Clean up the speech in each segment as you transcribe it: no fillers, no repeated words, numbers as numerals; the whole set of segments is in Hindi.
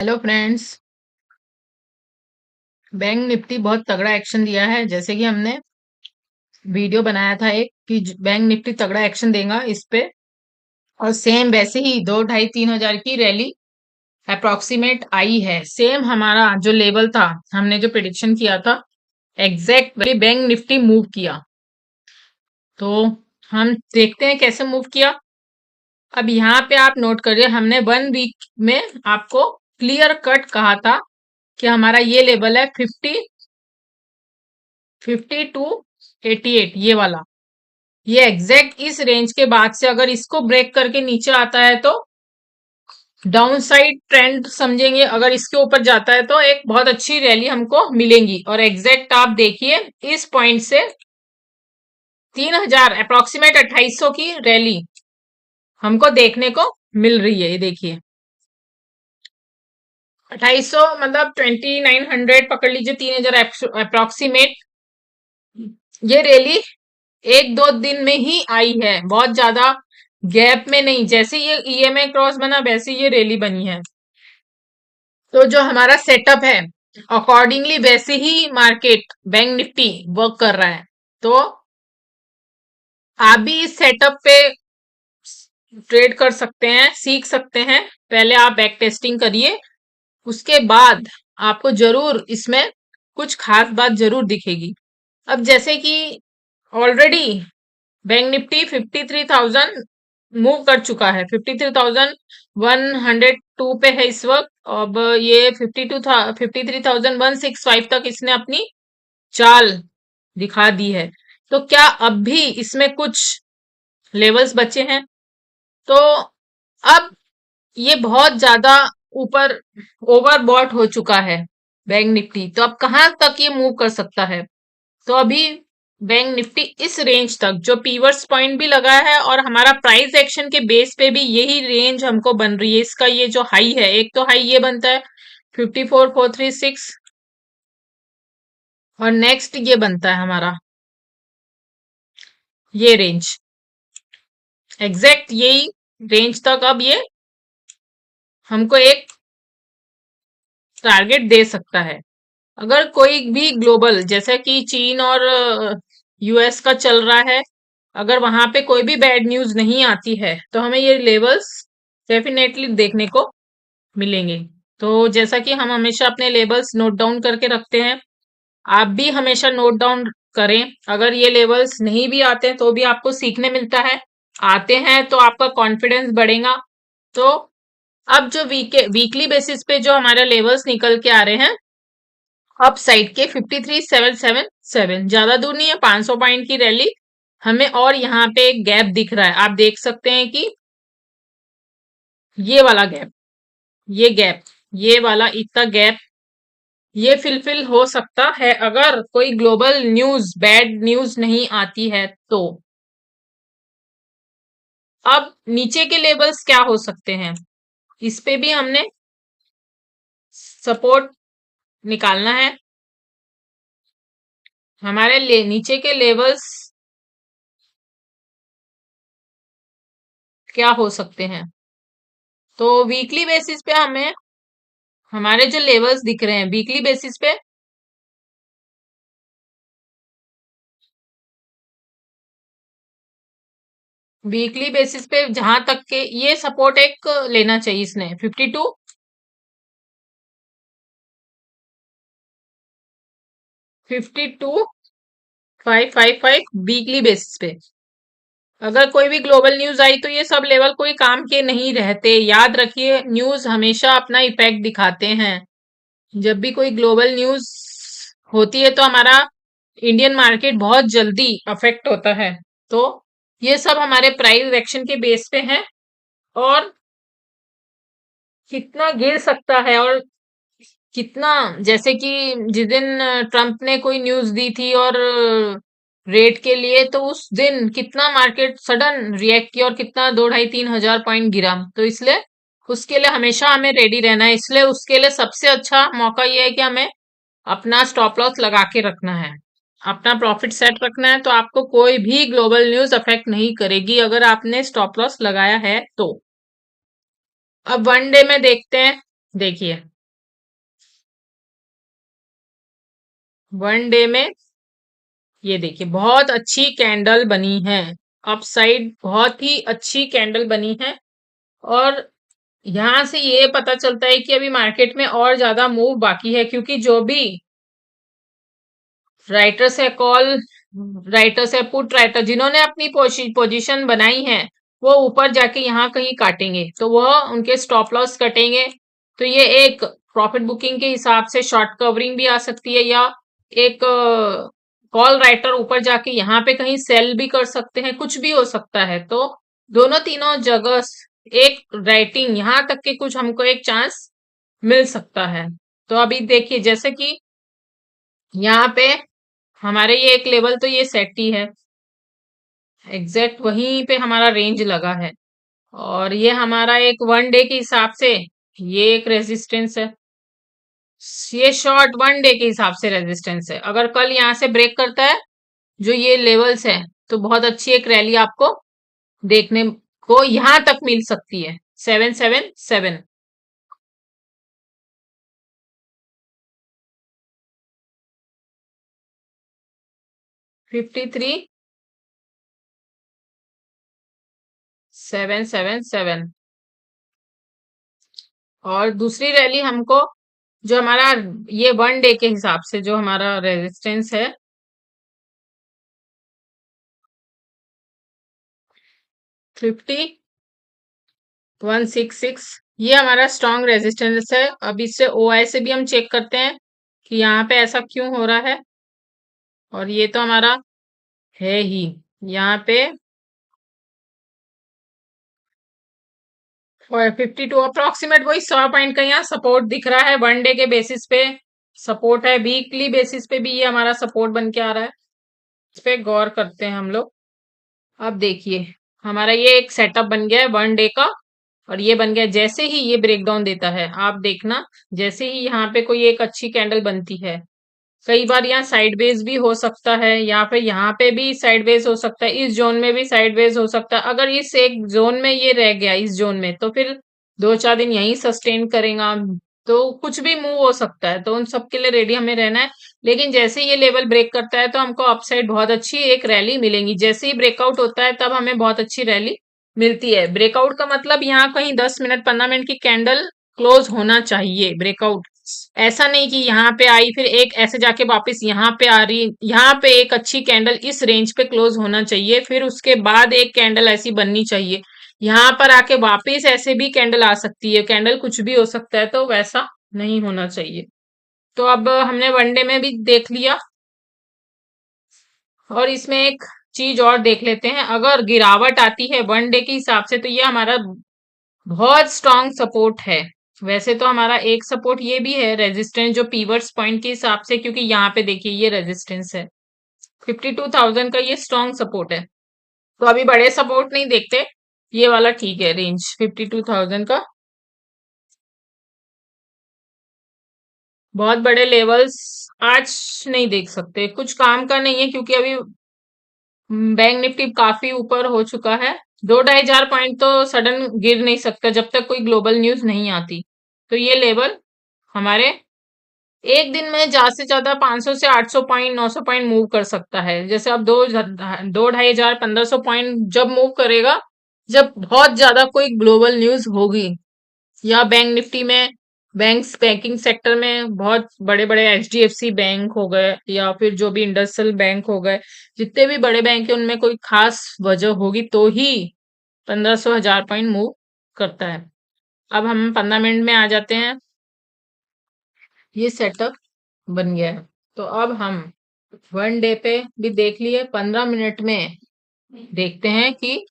Hello friends. बैंक निफ्टी बहुत तगड़ा एक्शन दिया है। जैसे कि हमने वीडियो बनाया था एक कि बैंक निफ्टी तगड़ा एक्शन देगा इस पे, और सेम वैसे ही 2 ढाई 3 हजार की रैली अप्रोक्सीमेट आई है। सेम हमारा जो लेवल था, हमने जो प्रिडिक्शन किया था, एग्जैक्ट वही बैंक निफ्टी मूव किया। तो हम देखते हैं कैसे मूव किया। अब यहाँ पे आप नोट करिए, हमने 1 वीक में आपको क्लियर कट कहा था कि हमारा ये लेवल है 5288, ये वाला। ये एग्जैक्ट इस रेंज के बाद से अगर इसको ब्रेक करके नीचे आता है तो डाउन साइड ट्रेंड समझेंगे। अगर इसके ऊपर जाता है तो एक बहुत अच्छी रैली हमको मिलेंगी। और एग्जैक्ट आप देखिए, इस पॉइंट से 3000 अप्रोक्सीमेट 2800 की रैली हमको देखने को मिल रही है। ये देखिए, 2800 मतलब 2900 पकड़ लीजिए, 3000 अप्रोक्सीमेट। ये रैली 1-2 दिन में ही आई है, बहुत ज्यादा गैप में नहीं। जैसे ये ईएमए क्रॉस बना वैसे ये रैली बनी है। तो जो हमारा सेटअप है, अकॉर्डिंगली वैसे ही मार्केट बैंक निफ्टी वर्क कर रहा है। तो आप भी इस सेटअप पे ट्रेड कर सकते हैं, सीख सकते हैं। पहले आप बैक टेस्टिंग करिए, उसके बाद आपको जरूर इसमें कुछ खास बात जरूर दिखेगी। अब जैसे कि ऑलरेडी बैंक निफ्टी 53,000 मूव कर चुका है, 53,102 पे है इस वक्त। अब ये 53,165 तक इसने अपनी चाल दिखा दी है। तो क्या अब भी इसमें कुछ लेवल्स बचे हैं? तो अब ये बहुत ज्यादा ऊपर ओवरबॉट हो चुका है बैंक निफ्टी। तो अब कहां तक ये मूव कर सकता है? तो अभी बैंक निफ्टी इस रेंज तक जो पीवर्स पॉइंट भी लगा है, और हमारा प्राइस एक्शन के बेस पे भी यही रेंज हमको बन रही है। इसका ये जो हाई है, एक तो हाई ये बनता है 54,436, और नेक्स्ट ये बनता है हमारा ये रेंज, एग्जैक्ट यही रेंज तक अब ये हमको एक टारगेट दे सकता है। अगर कोई भी ग्लोबल, जैसे कि चीन और यूएस का चल रहा है, अगर वहां पे कोई भी बैड न्यूज नहीं आती है तो हमें ये लेवल्स डेफिनेटली देखने को मिलेंगे। तो जैसा कि हम हमेशा अपने लेवल्स नोट डाउन करके रखते हैं, आप भी हमेशा नोट डाउन करें। अगर ये लेवल्स नहीं भी आते हैं तो भी आपको सीखने मिलता है, आते हैं तो आपका कॉन्फिडेंस बढ़ेगा। तो अब जो वीकली बेसिस पे जो हमारे लेवल्स निकल के आ रहे हैं, अप साइड के 53,777, ज्यादा दूर नहीं है, 500 पॉइंट की रैली हमें। और यहाँ पे एक गैप दिख रहा है, आप देख सकते हैं कि ये वाला गैप, ये गैप, ये वाला इतना गैप, ये फिलफिल हो सकता है अगर कोई ग्लोबल न्यूज, बैड न्यूज नहीं आती है तो। अब नीचे के लेवल्स क्या हो सकते हैं, इस पे भी हमने सपोर्ट निकालना है। हमारे नीचे के लेवल्स क्या हो सकते हैं? तो वीकली बेसिस पे हमें हमारे जो लेवल्स दिख रहे हैं वीकली बेसिस पे, वीकली बेसिस पे जहां तक के ये सपोर्ट एक लेना चाहिए इसने 52,555 वीकली बेसिस पे। अगर कोई भी ग्लोबल न्यूज आई तो ये सब लेवल कोई काम के नहीं रहते। याद रखिए, न्यूज हमेशा अपना इफेक्ट दिखाते हैं। जब भी कोई ग्लोबल न्यूज होती है तो हमारा इंडियन मार्केट बहुत जल्दी अफेक्ट होता है। तो ये सब हमारे प्राइस एक्शन के बेस पे है, और कितना गिर सकता है और कितना, जैसे कि जिस दिन ट्रम्प ने कोई न्यूज दी थी और रेट के लिए, तो उस दिन कितना मार्केट सडन रिएक्ट किया और कितना 2 ढाई 3 हजार पॉइंट गिरा। तो इसलिए उसके लिए हमेशा हमें रेडी रहना है। इसलिए उसके लिए सबसे अच्छा मौका यह है कि हमें अपना स्टॉप लॉस लगा के रखना है, अपना प्रॉफिट सेट रखना है। तो आपको कोई भी ग्लोबल न्यूज अफेक्ट नहीं करेगी अगर आपने स्टॉप लॉस लगाया है तो। अब 1 डे में देखते हैं, देखिए वन डे में ये देखिए बहुत अच्छी कैंडल बनी है। अपसाइड बहुत ही अच्छी कैंडल बनी है। और यहां से ये पता चलता है कि अभी मार्केट में और ज्यादा मूव बाकी है, क्योंकि जो भी राइटर्स है, कॉल राइटर्स है, पुट राइटर जिन्होंने अपनी पोजीशन बनाई है, वो ऊपर जाके यहाँ कहीं काटेंगे तो वह उनके स्टॉप लॉस कटेंगे। तो ये एक प्रॉफिट बुकिंग के हिसाब से शॉर्ट कवरिंग भी आ सकती है, या एक कॉल राइटर ऊपर जाके यहाँ पे कहीं सेल भी कर सकते हैं, कुछ भी हो सकता है। तो दोनों तीनों जगह एक राइटिंग यहाँ तक के कुछ हमको एक चांस मिल सकता है। तो अभी देखिए जैसे कि यहाँ पे हमारे ये एक लेवल तो ये सेट ही है, एग्जैक्ट वहीं पे हमारा रेंज लगा है। और ये हमारा एक वन डे के हिसाब से ये एक रेजिस्टेंस है, ये शॉर्ट वन डे के हिसाब से रेजिस्टेंस है। अगर कल यहाँ से ब्रेक करता है जो ये लेवल्स है, तो बहुत अच्छी एक रैली आपको देखने को यहां तक मिल सकती है। 777 53 777। और दूसरी रैली हमको जो हमारा ये वन डे के हिसाब से जो हमारा रेजिस्टेंस है 5166, ये हमारा स्ट्रॉन्ग रेजिस्टेंस है। अब इससे ओआई से भी हम चेक करते हैं कि यहाँ पे ऐसा क्यों हो रहा है। और ये तो हमारा है ही यहाँ पे। और 52 अप्रोक्सीमेट वही 100 पॉइंट का यहाँ सपोर्ट दिख रहा है, वन डे के बेसिस पे सपोर्ट है। वीकली बेसिस पे भी ये हमारा सपोर्ट बन के आ रहा है, इस पे गौर करते हैं हम लोग। अब देखिए हमारा ये एक सेटअप बन गया है वन डे का। और ये बन गया जैसे ही ये ब्रेकडाउन देता है, आप देखना जैसे ही यहाँ पे कोई एक अच्छी कैंडल बनती है, कई बार यहाँ साइडवेज भी हो सकता है, या फिर यहाँ पे भी साइडवेज हो सकता है, इस जोन में भी साइडवेज हो सकता है। अगर इस एक जोन में ये रह गया इस जोन में, तो फिर 2-4 दिन यहीं सस्टेन करेगा, तो कुछ भी मूव हो सकता है। तो उन सब के लिए रेडी हमें रहना है। लेकिन जैसे ही ये लेवल ब्रेक करता है तो हमको अपसाइड बहुत अच्छी एक रैली मिलेगी। जैसे ही ब्रेकआउट होता है तब हमें बहुत अच्छी रैली मिलती है। ब्रेकआउट का मतलब यहाँ कहीं 10 मिनट 15 मिनट की कैंडल क्लोज होना चाहिए ब्रेकआउट। ऐसा नहीं कि यहाँ पे आई फिर एक ऐसे जाके वापस यहाँ पे आ रही। यहाँ पे एक अच्छी कैंडल इस रेंज पे क्लोज होना चाहिए, फिर उसके बाद एक कैंडल ऐसी बननी चाहिए। यहाँ पर आके वापस ऐसे भी कैंडल आ सकती है, कैंडल कुछ भी हो सकता है, तो वैसा नहीं होना चाहिए। तो अब हमने वनडे में भी देख लिया, और इसमें एक चीज और देख लेते हैं। अगर गिरावट आती है वनडे के हिसाब से, तो ये हमारा बहुत स्ट्रांग सपोर्ट है। वैसे तो हमारा एक सपोर्ट ये भी है रेजिस्टेंस, जो पीवर्स पॉइंट के हिसाब से, क्योंकि यहाँ पे देखिए ये रेजिस्टेंस है 52,000 का, ये स्ट्रांग सपोर्ट है। तो अभी बड़े सपोर्ट नहीं देखते, ये वाला ठीक है रेंज 52,000 का। बहुत बड़े लेवल्स आज नहीं देख सकते, कुछ काम का नहीं है, क्योंकि अभी बैंक निफ्टी काफी ऊपर हो चुका है। 2-2,500 पॉइंट तो सडन गिर नहीं सकता जब तक कोई ग्लोबल न्यूज नहीं आती। तो ये लेवल हमारे एक दिन में ज्यादा से ज्यादा 500 से 800 पॉइंट 900 पॉइंट मूव कर सकता है। जैसे अब 2-2,500 1500 पॉइंट जब मूव करेगा, जब बहुत ज्यादा कोई ग्लोबल न्यूज होगी, या बैंक निफ्टी में बैंक्स बैंकिंग सेक्टर में बहुत बड़े बड़े एचडीएफसी बैंक हो गए, या फिर जो भी इंडस्ट्रियल बैंक हो गए, जितने भी बड़े बैंक है उनमें कोई खास वजह होगी तो ही 1500 1000 पॉइंट मूव करता है। अब हम 15 मिनट में आ जाते हैं। ये सेटअप बन गया है। तो अब हम वन डे पे भी देख लिए, 15 मिनट में देखते हैं कि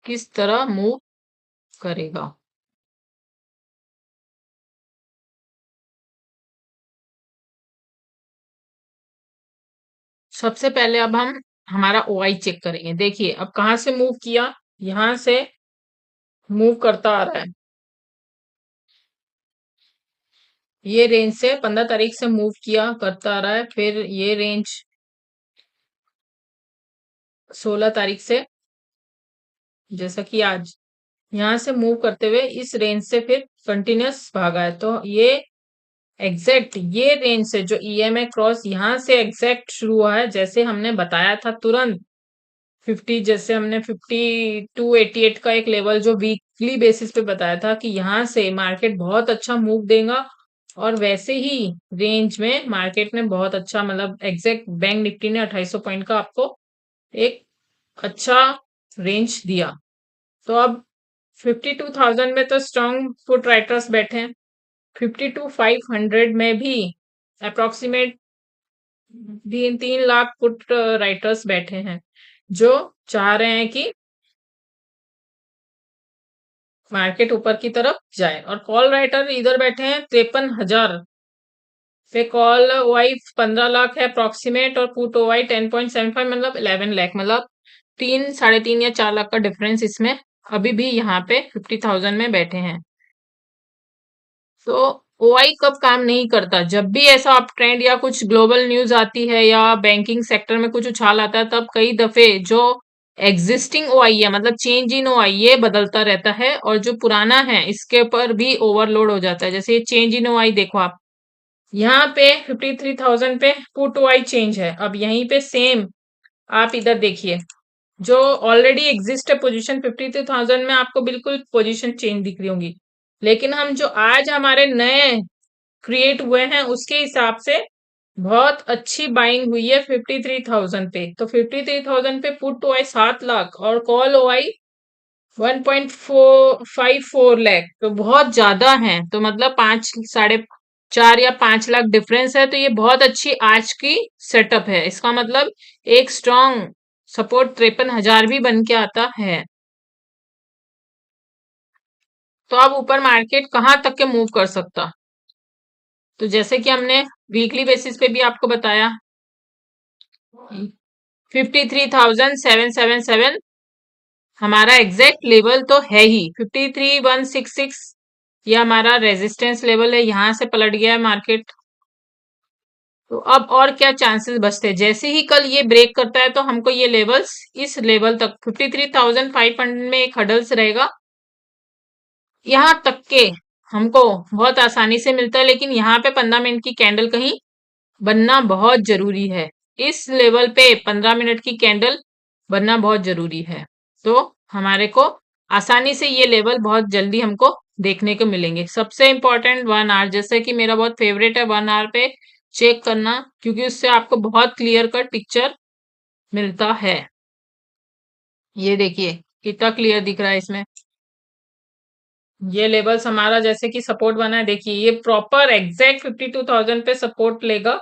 किस तरह मूव करेगा। सबसे पहले अब हम हमारा ओआई चेक करेंगे। देखिए अब कहाँ से मूव किया, यहां से मूव करता आ रहा है, ये रेंज से 15 तारीख से मूव किया करता आ रहा है। फिर ये रेंज 16 तारीख से, जैसा कि आज यहाँ से मूव करते हुए इस रेंज से फिर कंटिन्यूस भागा है। तो ये एग्जैक्ट ये रेंज से जो ईएमए क्रॉस यहाँ से एग्जैक्ट शुरू हुआ है, जैसे हमने बताया था तुरंत 50, जैसे हमने 5288 का एक लेवल जो वीकली बेसिस पे बताया था कि यहाँ से मार्केट बहुत अच्छा मूव देगा, और वैसे ही रेंज में मार्केट ने बहुत अच्छा, मतलब एग्जैक्ट बैंक निफ्टी ने 2800 पॉइंट का आपको एक अच्छा रेंज दिया। तो अब 52,000 में तो स्ट्रॉन्ग फुट राइटर्स बैठे हैं, 52,500 में भी अप्रोक्सीमेट 3 लाख फुट राइटर्स बैठे हैं जो चाह रहे हैं कि मार्केट ऊपर की तरफ जाए, और कॉल राइटर इधर बैठे हैं 53,000 पे। कॉल ओआई 15 लाख है अप्रोक्सीमेट, और पुट ओआई 10.75, मतलब 11 लाख, मतलब 3, 3.5 या 4 लाख का डिफरेंस इसमें अभी भी यहाँ पे 50,000 में बैठे हैं। तो ओआई कब काम नहीं करता? जब भी ऐसा अप ट्रेंड या कुछ ग्लोबल न्यूज आती है या बैंकिंग सेक्टर में कुछ उछाल आता है, तब कई दफे जो एग्जिस्टिंग ओआई है, मतलब चेंज इन ओआई, ये बदलता रहता है, और जो पुराना है इसके ऊपर भी ओवरलोड हो जाता है। जैसे ये चेंज इन ओआई देखो आप, यहाँ पे 53,000 पे पुट ओआई चेंज है। अब यहीं पे सेम आप इधर देखिए, जो ऑलरेडी एग्जिस्ट है पोजीशन 53,000 में, आपको बिल्कुल पोजीशन चेंज दिख रही होंगी, लेकिन हम जो आज हमारे नए क्रिएट हुए हैं उसके हिसाब से बहुत अच्छी बाइंग हुई है 53,000 पे। तो 53,000 पे पुट ओआई 7 लाख और कॉल ओआई 1.54 लाख, तो बहुत ज्यादा है। तो मतलब 5, 4.5 या 5 लाख डिफरेंस है, तो ये बहुत अच्छी आज की सेटअप है। इसका मतलब एक स्ट्रॉन्ग सपोर्ट 53,000 भी बन के आता है। तो अब ऊपर मार्केट कहाँ तक के मूव कर सकता? तो जैसे कि हमने वीकली बेसिस पे भी आपको बताया, 53,777 हमारा एग्जैक्ट लेवल तो है ही। 53,166 ये हमारा रेजिस्टेंस लेवल है, यहां से पलट गया है मार्केट। तो अब और क्या चांसेस बचते हैं? जैसे ही कल ये ब्रेक करता है तो हमको ये लेवल्स, इस लेवल तक 53,500 में एक हडल्स रहेगा, यहाँ तक के हमको बहुत आसानी से मिलता है। लेकिन यहाँ पे 15 मिनट की कैंडल कहीं बनना बहुत जरूरी है। इस लेवल पे 15 मिनट की कैंडल बनना बहुत जरूरी है, तो हमारे को आसानी से ये लेवल बहुत जल्दी हमको देखने को मिलेंगे। सबसे इंपॉर्टेंट 1 आवर, जैसे कि मेरा बहुत फेवरेट है 1 आवर पे चेक करना, क्योंकि उससे आपको बहुत क्लियर कट पिक्चर मिलता है। ये देखिए कितना क्लियर दिख रहा है इसमें। ये लेवल्स हमारा जैसे कि सपोर्ट बना है, देखिए ये प्रॉपर एग्जैक्ट 52,000 पे सपोर्ट लेगा।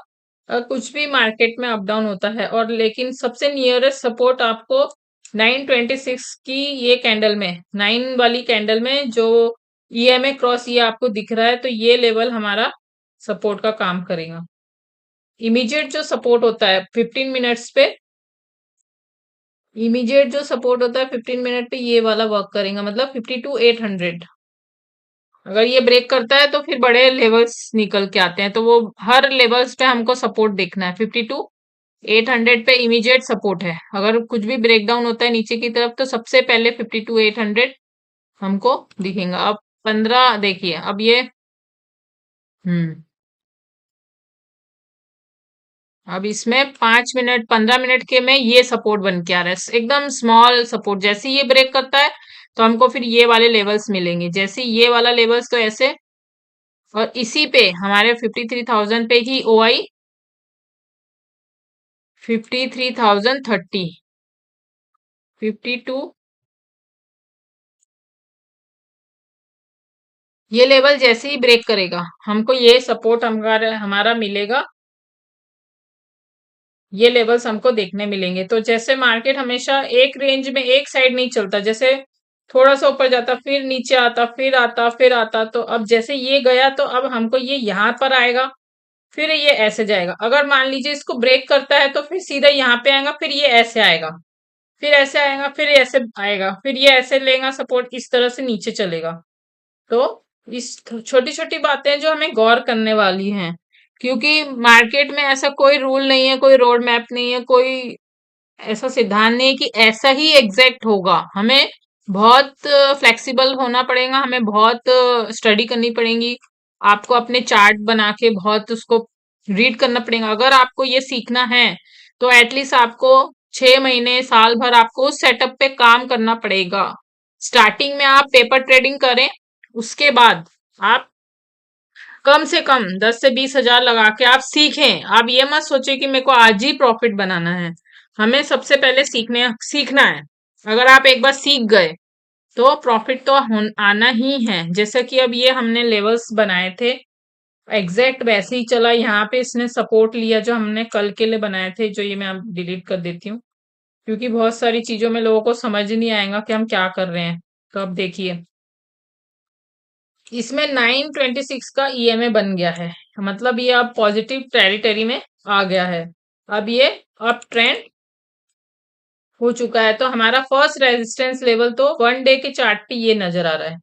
कुछ भी मार्केट में अप डाउन होता है, और लेकिन सबसे नियरेस्ट सपोर्ट आपको 926 की ये कैंडल में, 9 वाली कैंडल में जो ईएमए क्रॉस ये आपको दिख रहा है, तो ये लेवल हमारा सपोर्ट का काम करेगा। इमीडिएट जो सपोर्ट होता है 15 मिनट्स पे, इमीडिएट जो सपोर्ट होता है 15 मिनट पे, ये वाला वर्क करेगा, मतलब 52,800। अगर ये ब्रेक करता है तो फिर बड़े लेवल्स निकल के आते हैं, तो वो हर लेवल्स पे हमको सपोर्ट देखना है। 52,800 पे इमीडिएट सपोर्ट है। अगर कुछ भी ब्रेक डाउन होता है नीचे की तरफ, तो सबसे पहले 52,800 हमको दिखेगा। अब 15 देखिए, अब ये हम्म अब इसमें 5 मिनट 15 मिनट के में ये सपोर्ट बन के आ रहा है, एकदम स्मॉल सपोर्ट। जैसे ही ये ब्रेक करता है तो हमको फिर ये वाले लेवल्स मिलेंगे, जैसे ये वाला लेवल्स, तो ऐसे। और इसी पे हमारे 53,000 पे ही ओआई 53,030, 52, ये लेवल जैसे ही ब्रेक करेगा हमको ये सपोर्ट हमारा हमारा मिलेगा, ये लेवल्स हमको देखने मिलेंगे। तो जैसे मार्केट हमेशा एक रेंज में एक साइड नहीं चलता, जैसे थोड़ा सा ऊपर जाता फिर नीचे आता फिर आता फिर आता, तो अब जैसे ये गया तो अब हमको ये यहाँ पर आएगा, फिर ये ऐसे जाएगा। अगर मान लीजिए इसको ब्रेक करता है तो फिर सीधा यहाँ पे आएगा, फिर ये ऐसे आएगा, फिर ऐसे आएगा, फिर ऐसे आएगा, फिर ये ऐसे लेगा सपोर्ट, इस तरह से नीचे चलेगा। तो इस छोटी छोटी बातें जो हमें गौर करने वाली हैं, क्योंकि मार्केट में ऐसा कोई रूल नहीं है, कोई रोड मैप नहीं है, कोई ऐसा सिद्धांत नहीं है कि ऐसा ही एग्जैक्ट होगा। हमें बहुत फ्लेक्सिबल होना पड़ेगा, हमें बहुत स्टडी करनी पड़ेगी, आपको अपने चार्ट बना के बहुत उसको रीड करना पड़ेगा। अगर आपको ये सीखना है तो एटलीस्ट आपको 6 महीने साल भर आपको उस सेटअप पे काम करना पड़ेगा। स्टार्टिंग में आप पेपर ट्रेडिंग करें, उसके बाद आप कम से कम 10 से 20 हजार लगा के आप सीखें। आप ये मत सोचे कि मेरे को आज ही प्रॉफिट बनाना है। हमें सबसे पहले सीखना है। अगर आप एक बार सीख गए तो प्रॉफिट तो आना ही है। जैसे कि अब ये हमने लेवल्स बनाए थे, एग्जैक्ट वैसे ही चला। यहाँ पे इसने सपोर्ट लिया जो हमने कल के लिए बनाए थे, जो ये मैं अब डिलीट कर देती हूँ, क्योंकि बहुत सारी चीजों में लोगों को समझ नहीं आएगा कि हम क्या कर रहे हैं। तो अब देखिए, इसमें 926 का ईएमए बन गया है, मतलब ये अब पॉजिटिव टेरिटरी में आ गया है। अब ये अप ट्रेंड हो चुका है। तो हमारा फर्स्ट रेजिस्टेंस लेवल तो 1 डे के चार्ट पे ये नजर आ रहा है,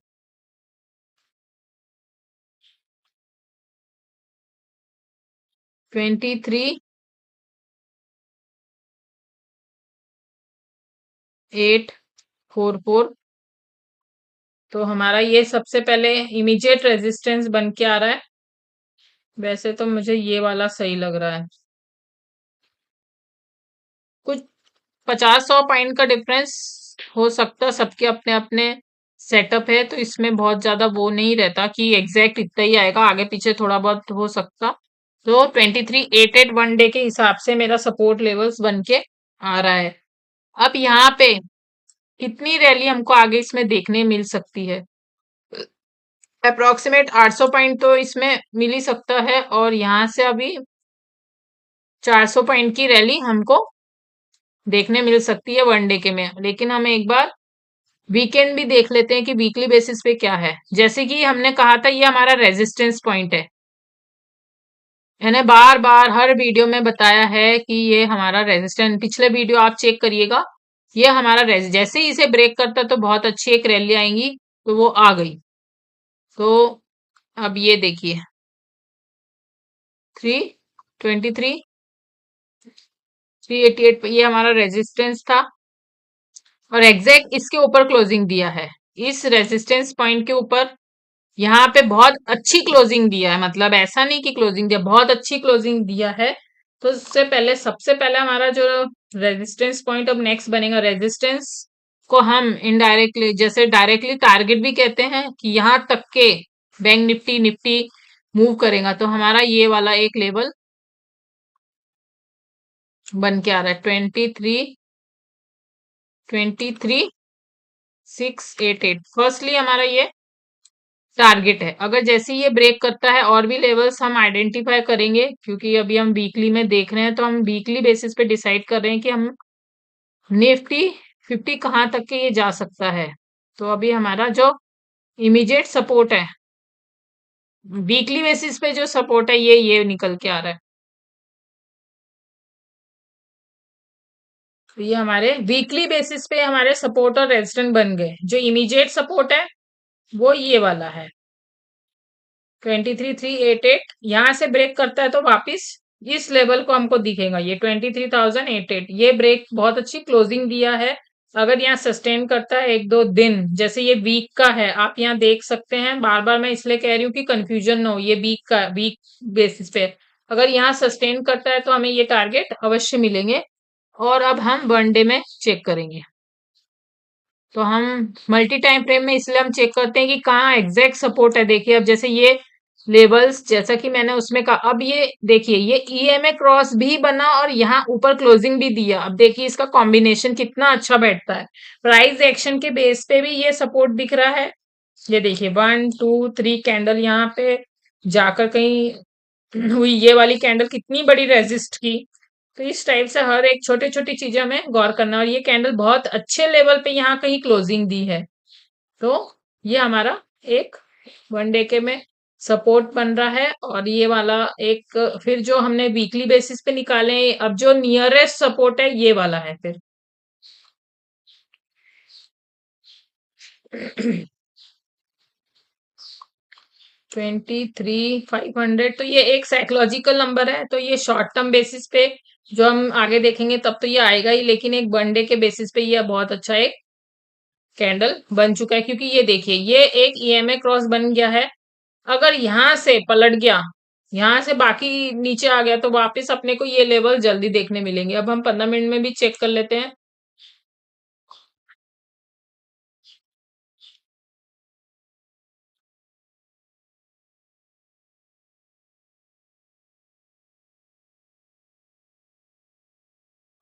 23,844। तो हमारा ये सबसे पहले इमीडिएट रेजिस्टेंस बन के आ रहा है। वैसे तो मुझे ये वाला सही लग रहा है। कुछ 50-100 पॉइंट का डिफरेंस हो सकता, सबके अपने अपने सेटअप है, तो इसमें बहुत ज्यादा वो नहीं रहता कि एग्जैक्ट इतना ही आएगा, आगे पीछे थोड़ा बहुत हो सकता। तो 23,881 1 डे के हिसाब से मेरा सपोर्ट लेवल्स बन के आ रहा है। अब यहाँ पे कितनी रैली हमको आगे इसमें देखने मिल सकती है? अप्रोक्सीमेट 800 पॉइंट तो इसमें मिल ही सकता है, और यहाँ से अभी 400 पॉइंट की रैली हमको देखने मिल सकती है 1 डे के में। लेकिन हम एक बार वीकेंड भी देख लेते हैं कि वीकली बेसिस पे क्या है। जैसे कि हमने कहा था, ये हमारा रेजिस्टेंस पॉइंट है। मैंने बार बार हर वीडियो में बताया है कि ये हमारा रेजिस्टेंस, पिछले वीडियो आप चेक करिएगा। ये हमारा जैसे ही इसे ब्रेक करता तो बहुत अच्छी एक रैली आएंगी, तो वो आ गई। तो अब ये देखिए, 323,388 ये हमारा रेजिस्टेंस था, और एग्जैक्ट इसके ऊपर क्लोजिंग दिया है। इस रेजिस्टेंस पॉइंट के ऊपर यहाँ पे बहुत अच्छी क्लोजिंग दिया है, मतलब ऐसा नहीं कि क्लोजिंग दिया, बहुत अच्छी क्लोजिंग दिया है। तो इससे पहले, सबसे पहले हमारा जो रेजिस्टेंस पॉइंट अब नेक्स्ट बनेगा, रेजिस्टेंस को हम इनडायरेक्टली, जैसे डायरेक्टली टारगेट भी कहते हैं, कि यहाँ तक के बैंक निफ्टी निफ्टी मूव करेगा, तो हमारा ये वाला एक लेवल बन के आ रहा है, 23,688। फर्स्टली हमारा ये टारगेट है। अगर जैसे ही ये ब्रेक करता है, और भी लेवल्स हम आइडेंटिफाई करेंगे, क्योंकि अभी हम वीकली में देख रहे हैं, तो हम वीकली बेसिस पे डिसाइड कर रहे हैं कि हम निफ्टी 50 कहाँ तक के ये जा सकता है। तो अभी हमारा जो इमीडिएट सपोर्ट है, वीकली बेसिस पे जो सपोर्ट है, ये निकल के आ रहा है। तो ये हमारे वीकली बेसिस पे हमारे सपोर्ट और रेजिस्टेंस बन गए। जो इमीडिएट सपोर्ट है वो ये वाला है, 23,388। यहाँ से ब्रेक करता है तो वापिस इस लेवल को हमको दिखेगा, ये 23,088। ये ब्रेक बहुत अच्छी क्लोजिंग दिया है। अगर यहाँ सस्टेन करता है 1-2 दिन, जैसे ये वीक का है, आप यहाँ देख सकते हैं। बार बार मैं इसलिए कह रही हूँ कि कंफ्यूजन ना हो, ये वीक बेसिस पे अगर यहाँ सस्टेन करता है तो हमें ये टारगेट अवश्य मिलेंगे। और अब हम 1 डे में चेक करेंगे। तो हम मल्टी टाइम फ्रेम में इसलिए हम चेक करते हैं कि कहाँ एग्जैक्ट सपोर्ट है। देखिए, अब जैसे ये लेवल्स, जैसा कि मैंने उसमें कहा, अब ये देखिए, ये ईएमए क्रॉस भी बना और यहाँ ऊपर क्लोजिंग भी दिया। अब देखिए इसका कॉम्बिनेशन कितना अच्छा बैठता है। प्राइस एक्शन के बेस पे भी ये सपोर्ट दिख रहा है। ये देखिए, 1 2 3 कैंडल यहाँ पे जाकर कहीं हुई, ये वाली कैंडल कितनी बड़ी रेजिस्ट की। तो इस टाइप से हर एक छोटी छोटी चीजों में गौर करना। और ये कैंडल बहुत अच्छे लेवल पे यहाँ कहीं क्लोजिंग दी है, तो ये हमारा एक 1 डे के में सपोर्ट बन रहा है। और ये वाला एक, फिर जो हमने वीकली बेसिस पे निकाले, अब जो नियरेस्ट सपोर्ट है ये वाला है फिर। 23,500, तो ये एक साइकोलॉजिकल नंबर है। तो ये शॉर्ट टर्म बेसिस पे जो हम आगे देखेंगे तब तो ये आएगा ही, लेकिन एक 1 डे के बेसिस पे ये बहुत अच्छा एक कैंडल बन चुका है। क्योंकि ये देखिए, ये एक ईएमए क्रॉस बन गया है, अगर यहाँ से पलट गया, यहाँ से बाकी नीचे आ गया, तो वापस अपने को ये लेवल जल्दी देखने मिलेंगे। अब हम 15 मिनट में भी चेक कर लेते हैं।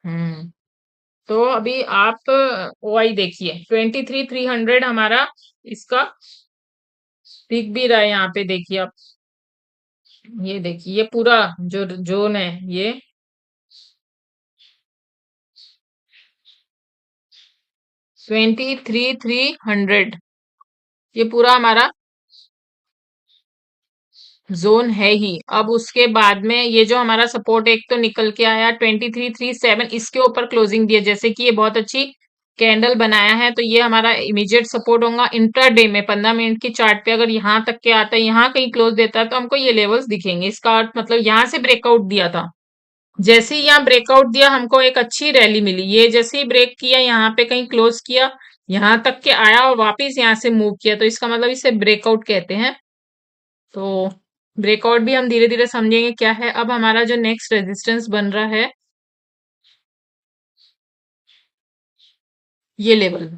हम्म तो अभी आप ओआई देखिए, 23,300 हमारा इसका दिख भी रहा है। यहाँ पे देखिए आप, ये देखिए, ये पूरा जो जोन है, ये 23,300, ये पूरा हमारा जोन है ही। अब उसके बाद में ये जो हमारा सपोर्ट एक तो निकल के आया 23,307, इसके ऊपर क्लोजिंग दिया, जैसे कि ये बहुत अच्छी कैंडल बनाया है, तो ये हमारा इमीडिएट सपोर्ट होगा। इंट्राडे में 15 मिनट की चार्ट पे अगर यहाँ तक के आता है, यहाँ कहीं क्लोज देता है, तो हमको ये लेवल्स दिखेंगे। इसका अर्थ मतलब यहाँ से ब्रेकआउट दिया था, जैसे ही यहाँ ब्रेकआउट दिया हमको एक अच्छी रैली मिली। ये जैसे ही ब्रेक किया, यहाँ पे कहीं क्लोज किया, यहाँ तक के आया और वापिस यहाँ से मूव किया, तो इसका मतलब इसे ब्रेकआउट कहते हैं। तो ब्रेकआउट भी हम धीरे धीरे समझेंगे क्या है। अब हमारा जो नेक्स्ट रेजिस्टेंस बन रहा है, ये लेवल,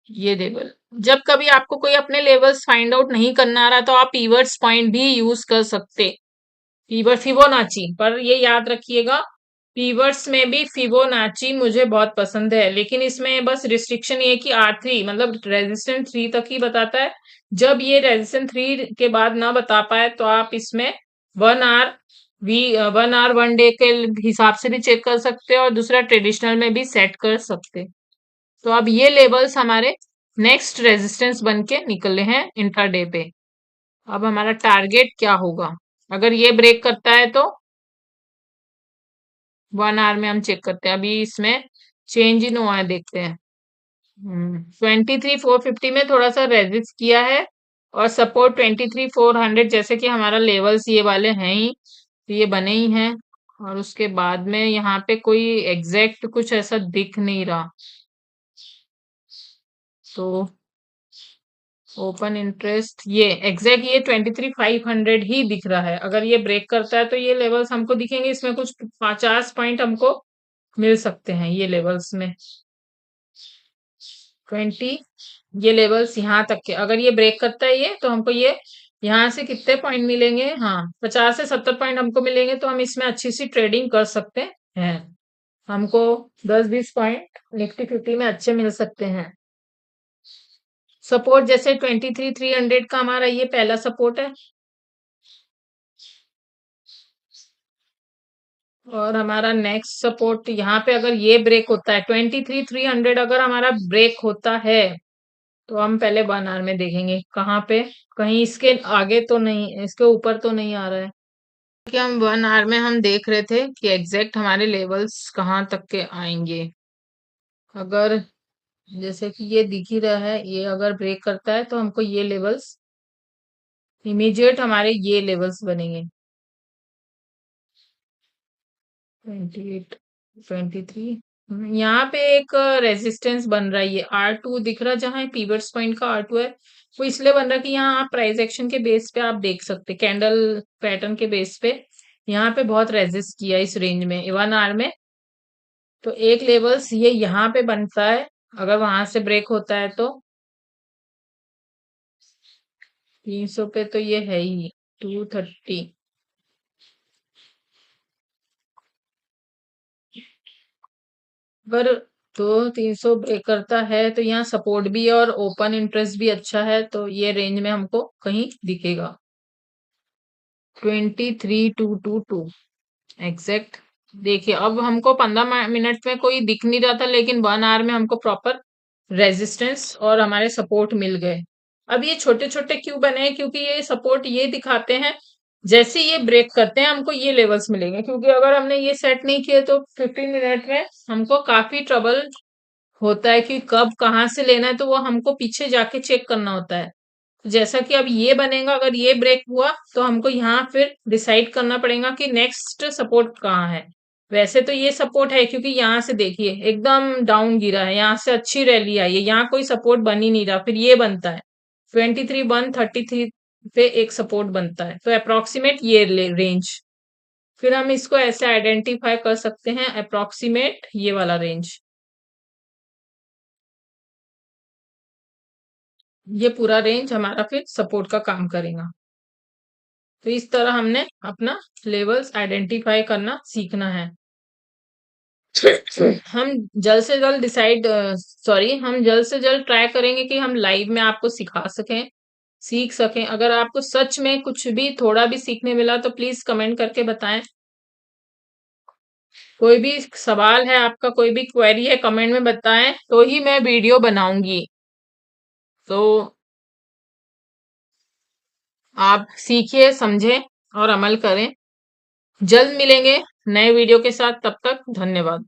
ये लेवल। जब कभी आपको कोई अपने लेवल्स फाइंड आउट नहीं करना आ रहा, तो आप पीवर्स पॉइंट भी यूज कर सकते। पीवर फिबोनाची, पर ये याद रखिएगा, पीवर्स में भी फिबोनाची मुझे बहुत पसंद है, लेकिन इसमें बस रिस्ट्रिक्शन ये है कि R3 मतलब रेजिस्टेंस 3 तक ही बताता है। जब ये रेजिस्टेंस 3 के बाद ना बता पाए, तो आप इसमें 1 आवर वी 1 आवर 1 डे के हिसाब से भी चेक कर सकते हो, और दूसरा ट्रेडिशनल में भी सेट कर सकते। तो अब ये लेवल्स हमारे नेक्स्ट रेजिस्टेंस बन के निकले हैं इंट्राडे पे। अब हमारा टारगेट क्या होगा? अगर ये ब्रेक करता है तो 1 आवर में हम चेक करते हैं। अभी इसमें चेंज इन हुआ है, देखते हैं। 23,450 में थोड़ा सा रेजिस्ट किया है, और सपोर्ट 23,400, जैसे कि हमारा लेवल्स ये वाले हैं ही, तो ये बने ही हैं। और उसके बाद में यहाँ पे कोई एग्जैक्ट कुछ ऐसा दिख नहीं रहा, तो ओपन इंटरेस्ट ये एग्जैक्ट ये 23,500 ही दिख रहा है। अगर ये ब्रेक करता है, तो ये लेवल्स हमको दिखेंगे। इसमें कुछ 50 पॉइंट हमको मिल सकते हैं ये लेवल्स में। 20, ये लेवल्स यहाँ तक के अगर ये ब्रेक करता है, ये तो हमको ये यहाँ से कितने पॉइंट मिलेंगे? हाँ, 50 से 70 पॉइंट हमको मिलेंगे, तो हम इसमें अच्छी सी ट्रेडिंग कर सकते हैं। हमको 10-20 पॉइंट निफ्टी 50 में अच्छे मिल सकते हैं। सपोर्ट जैसे 23,300 का हमारा ये पहला सपोर्ट है, और हमारा नेक्स्ट सपोर्ट यहाँ पे अगर ये ब्रेक होता है, 23,300 अगर हमारा ब्रेक होता है, तो हम पहले 1 आवर में देखेंगे कहाँ पे, कहीं इसके आगे तो नहीं, इसके ऊपर तो नहीं आ रहा है। कि हम 1 आवर में हम देख रहे थे कि एग्जैक्ट हमारे लेवल्स कहाँ तक के आएंगे। अगर जैसे कि ये दिख ही रहा है, ये अगर ब्रेक करता है, तो हमको ये लेवल्स इमीडिएट हमारे ये लेवल्स बनेंगे। 28, 23, यहाँ पे एक रेजिस्टेंस बन रहा है, ये R2 दिख रहा है, जहाँ पीवर्स पॉइंट का R2 है, वो इसलिए बन रहा है कि यहाँ आप प्राइस एक्शन के बेस पे आप देख सकते, कैंडल पैटर्न के बेस पे यहाँ पे बहुत रेजिस्ट किया इस रेंज में 1 आवर में। तो एक लेवल्स ये यहाँ पे बनता है, अगर वहां से ब्रेक होता है, तो 300 पे तो ये है ही 230। अगर तो 300 ब्रेक करता है, तो यहाँ सपोर्ट भी है और ओपन इंटरेस्ट भी अच्छा है, तो ये रेंज में हमको कहीं दिखेगा 23,222 एग्जैक्ट। देखिए, अब हमको 15 मिनट में कोई दिख नहीं रहा था, लेकिन 1 आवर में हमको प्रॉपर रेजिस्टेंस और हमारे सपोर्ट मिल गए। अब ये छोटे छोटे क्यों बने हैं? क्योंकि ये सपोर्ट ये दिखाते हैं, जैसे ये ब्रेक करते हैं हमको ये लेवल्स मिलेंगे, क्योंकि अगर हमने ये सेट नहीं किए, तो 15 मिनट में हमको काफी ट्रबल होता है कि कब कहाँ से लेना है, तो वो हमको पीछे जाके चेक करना होता है। जैसा कि अब ये बनेगा, अगर ये ब्रेक हुआ, तो हमको यहाँ फिर डिसाइड करना पड़ेगा कि नेक्स्ट सपोर्ट कहाँ है। वैसे तो ये सपोर्ट है क्योंकि यहाँ से देखिए एकदम डाउन गिरा है, यहाँ से अच्छी रैली आई है, यहाँ कोई सपोर्ट बन ही नहीं रहा, फिर ये बनता है 23,133 पे एक सपोर्ट बनता है, तो अप्रोक्सीमेट ये रेंज, फिर हम इसको ऐसे आइडेंटिफाई कर सकते हैं अप्रोक्सीमेट ये वाला रेंज, ये पूरा रेंज हमारा फिर सपोर्ट का काम करेगा। तो इस तरह हमने अपना लेवल्स आइडेंटिफाई करना सीखना है। हम जल्द से जल्द हम जल्द से जल्द ट्राई करेंगे कि हम लाइव में आपको सिखा सकें, सीख सकें। अगर आपको सच में कुछ भी थोड़ा भी सीखने मिला तो प्लीज कमेंट करके बताएं। कोई भी सवाल है आपका, कोई भी क्वेरी है, कमेंट में बताएं तो ही मैं वीडियो बनाऊंगी। तो आप सीखिए, समझें और अमल करें। जल्द मिलेंगे नए वीडियो के साथ, तब तक धन्यवाद।